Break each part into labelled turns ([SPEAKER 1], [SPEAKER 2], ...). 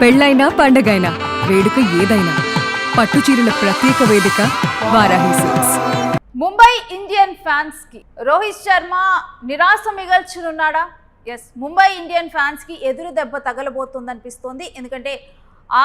[SPEAKER 1] పెళ్ళైనా పండగైనా వేడుక ఏదైనా పట్టుచీరల ప్రత్యేక వేదిక Varahi silks.
[SPEAKER 2] Mumbai Indian fans కి రోహిత్ శర్మ నిరాశ మిగల్చనున్నాడా? ఎస్, ముంబై ఇండియన్ ఫ్యాన్స్ కి ఎదురు దెబ్బ తగలబోతుందనిపిస్తోంది. ఎందుకంటే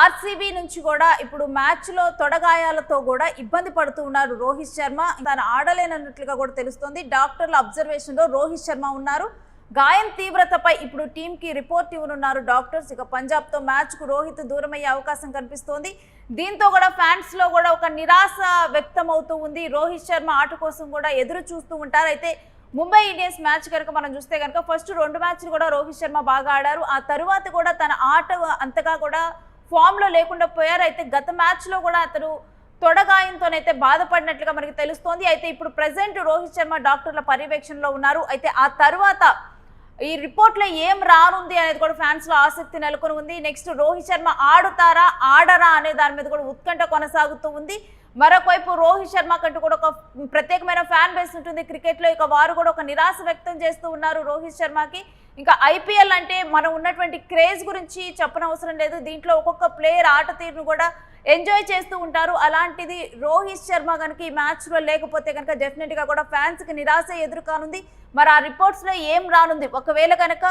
[SPEAKER 2] ఆర్సీబీ నుంచి కూడా ఇప్పుడు మ్యాచ్లో తొడగాయాలతో కూడా ఇబ్బంది పడుతూ ఉన్నారు రోహిత్ శర్మ. తాను ఆడలేనన్నట్లుగా కూడా తెలుస్తోంది. డాక్టర్ల అబ్జర్వేషన్లో రోహిత్ శర్మ ఉన్నారు. గాయం తీవ్రతపై ఇప్పుడు టీంకి రిపోర్ట్ ఇవ్వనున్నారు డాక్టర్స్. ఇక పంజాబ్తో మ్యాచ్కు రోహిత్ దూరమయ్యే అవకాశం కనిపిస్తోంది. దీంతో కూడా ఫ్యాన్స్లో కూడా ఒక నిరాశ వ్యక్తం అవుతూ ఉంది. రోహిత్ శర్మ ఆట కోసం కూడా ఎదురు చూస్తూ ఉంటారు. అయితే ముంబై ఇండియన్స్ మ్యాచ్ కనుక మనం చూస్తే కనుక ఫస్ట్ 2 మ్యాచ్లు కూడా రోహిత్ శర్మ బాగా ఆడారు. ఆ తరువాత కూడా తన ఆట అంతగా కూడా ఫామ్లో లేకుండా పోయారు. అయితే గత మ్యాచ్లో కూడా అతను తొడగాయంతోనైతే బాధపడినట్లుగా మనకి తెలుస్తోంది. అయితే ఇప్పుడు ప్రెసెంట్ రోహిత్ శర్మ డాక్టర్ల పర్యవేక్షణలో ఉన్నారు. అయితే ఆ తర్వాత ఈ రిపోర్ట్లో ఏం రానుంది అనేది కూడా ఫ్యాన్స్లో ఆసక్తి నెలకొని ఉంది. నెక్స్ట్ రోహిత్ శర్మ ఆడుతారా ఆడరా అనే దాని మీద కూడా ఉత్కంఠ కొనసాగుతూ ఉంది. మరొకవైపు రోహిత్ శర్మ కంటూ కూడా ఒక ప్రత్యేకమైన ఫ్యాన్ బేస్ ఉంటుంది క్రికెట్లో. ఇక వారు కూడా ఒక నిరాశ వ్యక్తం చేస్తూ ఉన్నారు రోహిత్ శర్మకి. ఇంకా ఐపీఎల్ అంటే మనం ఉన్నటువంటి క్రేజ్ గురించి చెప్పనవసరం లేదు. దీంట్లో ఒక్కొక్క ప్లేయర్ ఆట తీరును కూడా ఎంజాయ్ చేస్తూ ఉంటారు. అలాంటిది రోహిత్ శర్మ కనుక ఈ మ్యాచ్లో లేకపోతే కనుక డెఫినెట్గా కూడా ఫ్యాన్స్కి నిరాశ ఎదురుకానుంది. మరి ఆ రిపోర్ట్స్లో ఏం రానుంది? ఒకవేళ కనుక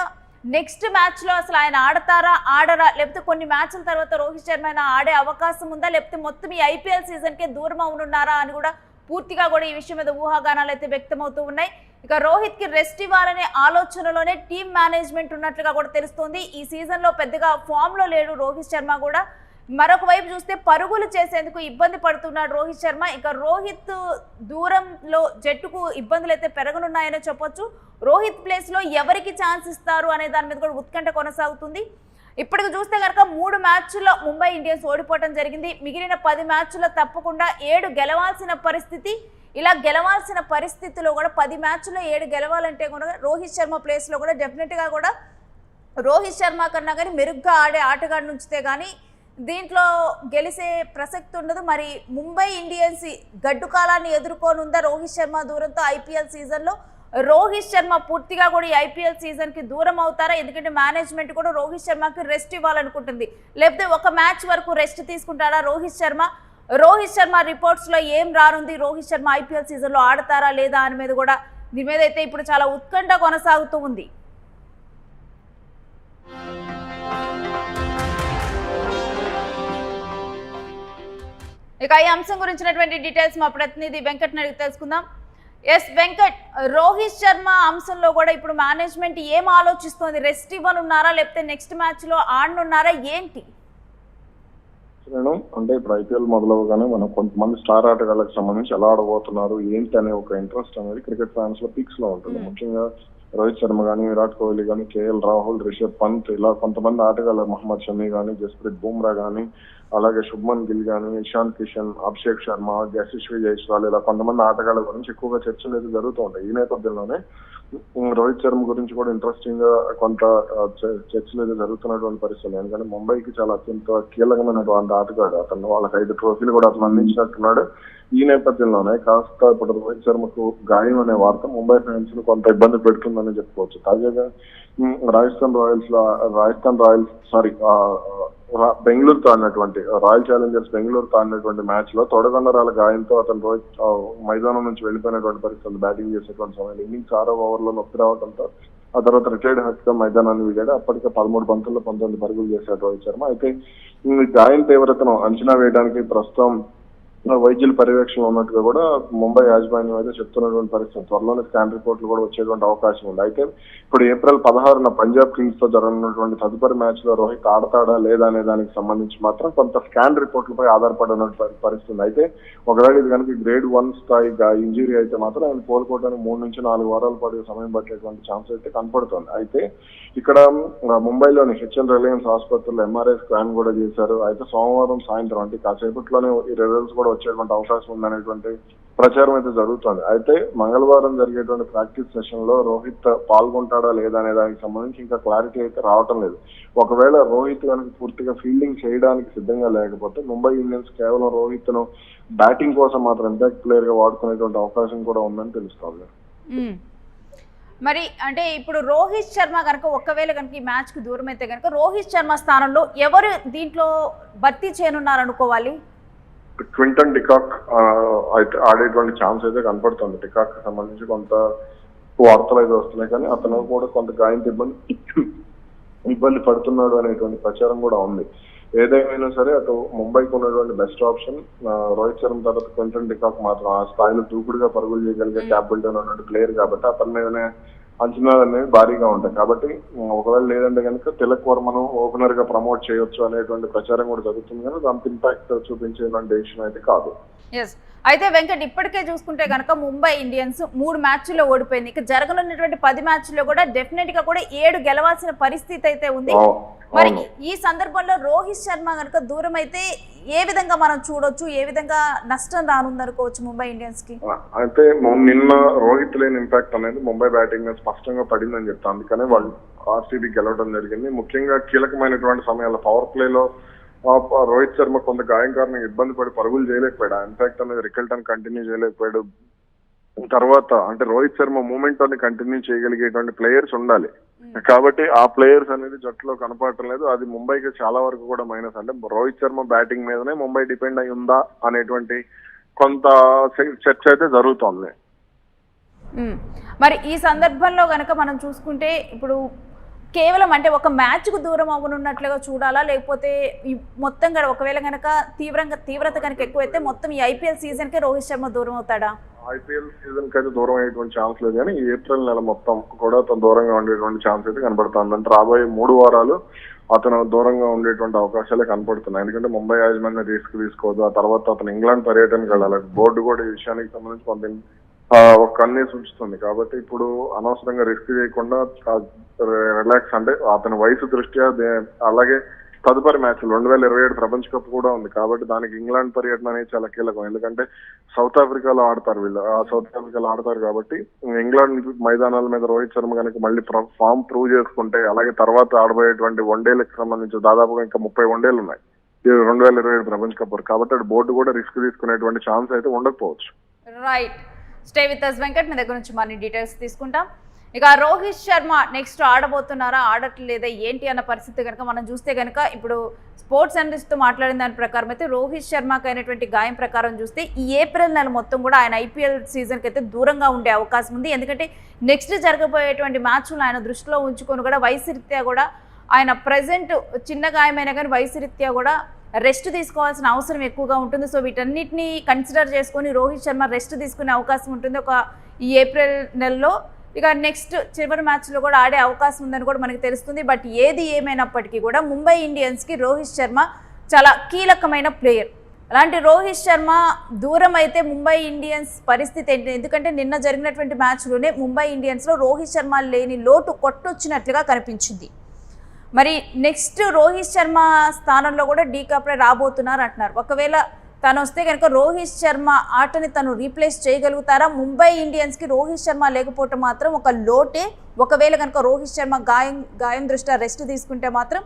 [SPEAKER 2] నెక్స్ట్ మ్యాచ్లో అసలు ఆయన ఆడతారా ఆడరా, లేకపోతే కొన్ని మ్యాచ్ల తర్వాత రోహిత్ శర్మ ఆడే అవకాశం ఉందా, లేకపోతే మొత్తం ఈ ఐపీఎల్ సీజన్కే దూరం అవునున్నారా అని కూడా పూర్తిగా కూడా ఈ విషయం మీద ఊహాగానాలు అయితే వ్యక్తమవుతూ ఉన్నాయి. ఇక రోహిత్కి రెస్ట్ ఇవ్వాలనే ఆలోచనలోనే టీమ్ మేనేజ్మెంట్ ఉన్నట్లుగా కూడా తెలుస్తోంది. ఈ సీజన్లో పెద్దగా ఫామ్లో లేడు రోహిత్ శర్మ కూడా. మరొక వైపు చూస్తే పరుగులు చేసేందుకు ఇబ్బంది పడుతున్నాడు రోహిత్ శర్మ. ఇక రోహిత్ దూరంలో జట్టుకు ఇబ్బందులు అయితే పెరగనున్నాయనే చెప్పొచ్చు. రోహిత్ ప్లేస్లో ఎవరికి ఛాన్స్ ఇస్తారు అనే దాని మీద కూడా ఉత్కంఠ కొనసాగుతుంది. ఇప్పటికి చూస్తే కనుక 3 మ్యాచ్ల్లో ముంబై ఇండియన్స్ ఓడిపోవడం జరిగింది. మిగిలిన 10 మ్యాచ్ల్లో తప్పకుండా 7 గెలవాల్సిన పరిస్థితి. ఇలా గెలవాల్సిన పరిస్థితిలో కూడా 10 మ్యాచ్ల్లో 7 గెలవాలంటే కూడా రోహిత్ శర్మ ప్లేస్లో కూడా డెఫినెట్గా కూడా రోహిత్ శర్మ కన్నా కానీ మెరుగ్గా ఆడే ఆటగాడిని ఉంచితే కానీ దీంట్లో గెలిసే ప్రసక్తి ఉండదు. మరి ముంబై ఇండియన్స్ గడ్డు కాలాన్ని ఎదుర్కోనుందా రోహిత్ శర్మ దూరంతో ఐపీఎల్ సీజన్లో? రోహిత్ శర్మ పూర్తిగా కూడా ఈ ఐపీఎల్ సీజన్కి దూరం అవుతారా? ఎందుకంటే మేనేజ్మెంట్ కూడా రోహిత్ శర్మకి రెస్ట్ ఇవ్వాలనుకుంటుంది. లేకపోతే ఒక మ్యాచ్ వరకు రెస్ట్ తీసుకుంటాడా రోహిత్ శర్మ? రోహిత్ శర్మ రిపోర్ట్స్లో ఏం రానుంది? రోహిత్ శర్మ ఐపీఎల్ సీజన్లో ఆడతారా లేదా అని మీద కూడా దీని మీద అయితే ఇప్పుడు చాలా ఉత్కంఠ కొనసాగుతూ ఉంది. ఇక ఈ అంశం గురించినటువంటి డీటెయిల్స్ మా ప్రతినిధి వెంకట్ని అడిగి తెలుసుకుందాం. ఎస్ వెంకట్, రోహిత్ శర్మ అంశంలో కూడా ఇప్పుడు మేనేజ్మెంట్ ఏం ఆలోచిస్తోంది? రెస్ట్ ఇవ్వనున్నారా, లేకపోతే నెక్స్ట్ మ్యాచ్లో ఆడనున్నారా, ఏంటి?
[SPEAKER 3] అంటే ఇప్పుడు ఐపీఎల్ మొదలవగానే మనం కొంతమంది స్టార్ ఆటగాళ్ళకి సంబంధించి ఎలా ఆడబోతున్నారు ఏంటి అనే ఒక ఇంట్రెస్ట్ అనేది క్రికెట్ ఫ్యాన్స్ లో పీక్స్ లో ఉంటుంది. ముఖ్యంగా రోహిత్ శర్మ కానీ, విరాట్ కోహ్లీ కానీ, కేఎల్ రాహుల్, రిషబ్ పంత్, ఇలా కొంతమంది ఆటగాళ్ళు, మహమ్మద్ షమి కానీ, జస్ప్రీత్ బుమ్రా కానీ, అలాగే శుభ్మన్ గిల్ కానీ, ఇషాంత్ కిషన్, అభిషేక్ శర్మ, యశస్వి జైస్వాల్, ఇలా కొంతమంది ఆటగాళ్ళ గురించి ఎక్కువగా చర్చలు అయితే జరుగుతూ ఉంటాయి. ఈ నేపథ్యంలోనే రోహిత్ శర్మ గురించి కూడా ఇంట్రెస్టింగ్ గా కొంత చర్చలు అయితే జరుగుతున్నటువంటి పరిస్థితులు. ఎందుకంటే ముంబైకి చాలా అత్యంత కీలకమైనటువంటి ఆటగాడు అతను. వాళ్ళకి 5 ట్రోఫీలు కూడా అతను అందించినట్టున్నాడు. ఈ నేపథ్యంలోనే కాస్త ఇప్పుడు రోహిత్ శర్మకు గాయం అనే వార్త ముంబై ఫ్యాన్స్ ను కొంత ఇబ్బంది పెడుతుందని చెప్పుకోవచ్చు. తాజాగా బెంగళూరుతో ఆడినటువంటి రాయల్ ఛాలెంజర్స్ బెంగళూరుతో ఆడినటువంటి మ్యాచ్ లో తొడగండరాల గాయంతో అతను రోహిత్ మైదానం నుంచి వెళ్ళిపోయినటువంటి పరిస్థితులు. బ్యాటింగ్ చేసేటువంటి సమయంలో ఇన్నింగ్స్ 6వ ఓవర్లో నొప్పి రావడంతో ఆ తర్వాత రిటైర్డ్ హట్ గా మైదానాన్ని వీడాడు. అప్పటికే 13 బంతుల్లో 19 పరుగులు చేశాడు రోహిత్ శర్మ. అయితే ఈ గాయం తీవ్రతను అంచనా వేయడానికి ప్రస్తుతం వైద్యుల పర్యవేక్షణలో ఉన్నట్టుగా కూడా ముంబై యాజమాన్యం అయితే చెప్తున్నటువంటి పరిస్థితి. త్వరలోనే స్కాన్ రిపోర్ట్లు కూడా వచ్చేటువంటి అవకాశం ఉంది. అయితే ఇప్పుడు ఏప్రిల్ 16న పంజాబ్ కింగ్స్ తో జరగనున్నటువంటి తదుపరి మ్యాచ్ లో రోహిత్ ఆడతాడా లేదా అనే దానికి సంబంధించి మాత్రం కొంత స్కాన్ రిపోర్ట్లపై ఆధారపడినటువంటి పరిస్థితి. అయితే ఒకవేళ ఇది కనుక గ్రేడ్ 1 స్థాయి ఇంజురీ అయితే మాత్రం ఆయన కోలుకోవడానికి 3 నుంచి 4 వారాల పాటు సమయం పట్టేటువంటి ఛాన్స్ అయితే కనపడుతుంది. అయితే ఇక్కడ ముంబైలోని హెచ్ఎన్ రిలయన్స్ ఆసుపత్రిలో ఎంఆర్ఐ స్కాన్ కూడా చేశారు. అయితే సోమవారం సాయంత్రం అంటే కాసేపట్లోనే ఈ రిజల్ట్స్ కూడా వచ్చేటువంటి అవకాశం ఉందనేటువంటి ప్రచారం అయితే జరుగుతుంది. అయితే మంగళవారం జరిగేటువంటి ప్రాక్టీస్ సెషన్ లో రోహిత్ పాల్గొంటాడా లేదా అనే దానికి సంబంధించి ఇంకా క్లారిటీ అయితే రావటం లేదు. ఒకవేళ రోహిత్ కనుక పూర్తిగా ఫీల్డింగ్ చేయడానికి సిద్ధంగా లేకపోతే ముంబై ఇండియన్స్ కేవలం రోహిత్ ను బ్యాటింగ్ కోసం మాత్రం ఇంపాక్ట్ ప్లేయర్ గా వాడుకునేటువంటి అవకాశం కూడా ఉందని తెలుస్తోంది.
[SPEAKER 2] మరి అంటే ఇప్పుడు రోహిత్ శర్మ కనుక ఒకవేళ కనుక ఈ మ్యాచ్కి దూరం అయితే కనుక రోహిత్ శర్మ స్థానంలో ఎవరు దీంట్లో భర్తీ చేయనున్నారు అనుకోవాలి?
[SPEAKER 3] క్వింటన్ డికాక్ అయితే ఆడేటువంటి ఛాన్స్ అయితే కనపడుతుంది. డికాక్ సంబంధించి కొంత వార్తలు అయితే వస్తున్నాయి, కానీ అతను కూడా కొంత గాయంతో ఇబ్బంది పడుతున్నాడు అనేటువంటి ప్రచారం కూడా ఉంది. ఏదేమైనా సరే అటు ముంబైకి ఉన్నటువంటి బెస్ట్ ఆప్షన్ రోహిత్ శర్మ తర్వాత క్వింటన్ డికాక్ మాత్రం ఆ స్థాయిలో దూకుడుగా పరుగులు చేయగలిగే క్యాపబిలిటీ ఉన్నటువంటి ప్లేయర్ కాబట్టి అతని మీదనే అంచనాలు అనేవి భారీగా ఉంటాయి. కాబట్టి ఒకవేళ లేదంటే కనుక తిలక్ వర్మను ఓపెనర్ గా ప్రమోట్ చేయొచ్చు అనేటువంటి ప్రచారం కూడా జరుగుతుంది, కానీ దాంతో ఇంపాక్ట్ చూపించేటువంటి డెసిషన్ అయితే కాదు.
[SPEAKER 2] ఎస్, అయితే వెంకట్ ఇప్పటికే చూసుకుంటే కనుక ముంబై ఇండియన్స్ 3 మ్యాచ్ల్లో ఓడిపోయింది. ఇక జరగనున్నటువంటి 10 మ్యాచ్ల్లో కూడా డెఫినెట్ గా కూడా 7 గెలవాల్సిన పరిస్థితి అయితే ఉంది. మరి ఈ సందర్భంలో రోహిత్ శర్మ కనుక దూరం అయితే ఏ విధంగా మనం చూడొచ్చు, ఏ విధంగా నష్టం రానుంది అనుకోవచ్చు ముంబై ఇండియన్స్ కి?
[SPEAKER 3] అయితే నిన్న రోహిత్ లేని ఇంపాక్ట్ అనేది ముంబై బ్యాటింగ్ మీద స్పష్టంగా పడిందని చెప్తాను. అందుకనే వాళ్ళు ఆర్సీబీ గెలవడం జరిగింది. ముఖ్యంగా కీలకమైనటువంటి సమయాల్లో పవర్ ప్లేలో రోహిత్ శర్మ కొంత గాయం కారణంగా ఇబ్బంది పడి పరుగులు చేయలేకపోయాడు. ఇంపాక్ట్ అనేది రికల్టన్ కంటిన్యూ చేయలేకపోయాడు. తర్వాత అంటే రోహిత్ శర్మ మూమెంట్ అని కంటిన్యూ చేయగలిగేటువంటి ప్లేయర్స్ ఉండాలి. కాబట్టి ఆ ప్లేయర్స్ అనేది జట్టులో కనపడటం లేదు. అది ముంబైకి చాలా వరకు కూడా మైనస్. అంటే రోహిత్ శర్మ బ్యాటింగ్ మీదనే ముంబై డిపెండ్ అయి ఉందా అనేటువంటి కొంత చర్చ అయితే జరుగుతోంది.
[SPEAKER 2] మరి ఈ సందర్భంలో గనక మనం చూసుకుంటే ఇప్పుడు కేవలం అంటే ఒక మ్యాచ్కు దూరం అవ్వనున్నట్లుగా చూడాలా, లేకపోతే మొత్తం కూడా ఒకవేళ కనుక తీవ్రత కనుక ఎక్కువైతే మొత్తం ఈ ఐపీఎల్ సీజన్కే రోహిత్ శర్మ దూరం అవుతాడా?
[SPEAKER 3] ఐపీఎల్ సీజన్ కి అయితే దూరం అయ్యేటువంటి ఛాన్స్ లేదు, కానీ ఏప్రిల్ నెల మొత్తం కూడా అతను దూరంగా ఉండేటువంటి ఛాన్స్ అయితే కనపడుతుంది. అంటే రాబోయే 3 వారాలు అతను దూరంగా ఉండేటువంటి అవకాశాలే కనపడుతున్నాయి. ఎందుకంటే ముంబై యాజమాన్యం రిస్క్ తీసుకోవద్దు. ఆ తర్వాత అతను ఇంగ్లాండ్ పర్యటనకు వెళ్ళాలి. బోర్డు కూడా ఈ విషయానికి సంబంధించి కొంత ఒక కన్నేసి ఉంచుతుంది. కాబట్టి ఇప్పుడు అనవసరంగా రిస్క్ చేయకుండా రిలాక్స్, అంటే అతని వయసు దృష్ట్యా అలాగే తదుపరి మ్యాచ్ 2027 ప్రపంచ కప్ కూడా ఉంది. కాబట్టి దానికి ఇంగ్లాండ్ పర్యటన అనేది చాలా కీలకం. ఎందుకంటే సౌత్ ఆఫ్రికాలో ఆడతారు వీళ్ళు, సౌత్ ఆఫ్రికాలో ఆడతారు. కాబట్టి ఇంగ్లాండ్ మైదానాల మీద రోహిత్ శర్మ కనుక మళ్ళీ ఫామ్ ప్రూవ్ చేసుకుంటే, అలాగే తర్వాత ఆడబోయేటువంటి వన్డేలకు సంబంధించి దాదాపుగా ఇంకా 30 వన్డేలు ఉన్నాయి 2027 ప్రపంచ కప్. కాబట్టి అటు బోర్డు కూడా రిస్క్ తీసుకునేటువంటి ఛాన్స్ అయితే ఉండకపోవచ్చు.
[SPEAKER 2] Right, stay with us Venkat. మీ దగ్గర నుంచి మరిన్ని డీటెయిల్స్ తీసుకుంటాం. ఇక రోహిత్ శర్మ నెక్స్ట్ ఆడబోతున్నారా, ఆడట్లేదా ఏంటి అన్న పరిస్థితి కనుక మనం చూస్తే కనుక ఇప్పుడు స్పోర్ట్స్ అనలిస్ట్తో మాట్లాడిన దాని ప్రకారం అయితే రోహిత్ శర్మకి అయినటువంటి గాయం ప్రకారం చూస్తే ఈ ఏప్రిల్ నెల మొత్తం కూడా ఆయన ఐపీఎల్ సీజన్కి అయితే దూరంగా ఉండే అవకాశం ఉంది. ఎందుకంటే నెక్స్ట్ జరగబోయేటువంటి మ్యాచ్లు ఆయన దృష్టిలో ఉంచుకొని కూడా వయసు రీత్యా కూడా ఆయన ప్రజెంట్ చిన్న గాయమైనా కానీ వయసు రీత్యా కూడా రెస్ట్ తీసుకోవాల్సిన అవసరం ఎక్కువగా ఉంటుంది. సో వీటన్నిటిని కన్సిడర్ చేసుకొని రోహిత్ శర్మ రెస్ట్ తీసుకునే అవకాశం ఉంటుంది ఒక ఈ ఏప్రిల్ నెలలో. ఇక నెక్స్ట్ చివరి మ్యాచ్లో కూడా ఆడే అవకాశం ఉందని కూడా మనకు తెలుస్తుంది. బట్ ఏది ఏమైనప్పటికీ కూడా ముంబై ఇండియన్స్కి రోహిత్ శర్మ చాలా కీలకమైన ప్లేయర్. అలాంటి రోహిత్ శర్మ దూరం అయితే ముంబై ఇండియన్స్ పరిస్థితి ఏంటి? ఎందుకంటే నిన్న జరిగినటువంటి మ్యాచ్లోనే ముంబై ఇండియన్స్లో రోహిత్ శర్మ లేని లోటు కొట్టొచ్చినట్లుగా కనిపించింది. మరి నెక్స్ట్ రోహిత్ శర్మ స్థానంలో కూడా డీకాప్రే రాబోతున్నారు అంటున్నారు. ఒకవేళ తను వస్తే కనుక రోహిత్ శర్మ ఆటని తను రీప్లేస్ చేయగలుగుతారా? ముంబై ఇండియన్స్కి రోహిత్ శర్మ లేకపోవటం మాత్రం ఒక లోటే. ఒకవేళ కనుక రోహిత్ శర్మ గాయం దృష్ట్యా రెస్ట్ తీసుకుంటే మాత్రం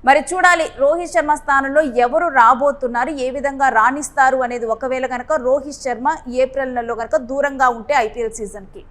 [SPEAKER 2] మరి చూడాలి రోహిత్ శర్మ స్థానంలో ఎవరు రాబోతున్నారు, ఏ విధంగా రాణిస్తారు అనేది. ఒకవేళ కనుక రోహిత్ శర్మ ఏప్రిల్ నెలలో కనుక దూరంగా ఉంటే ఐపీఎల్ సీజన్కి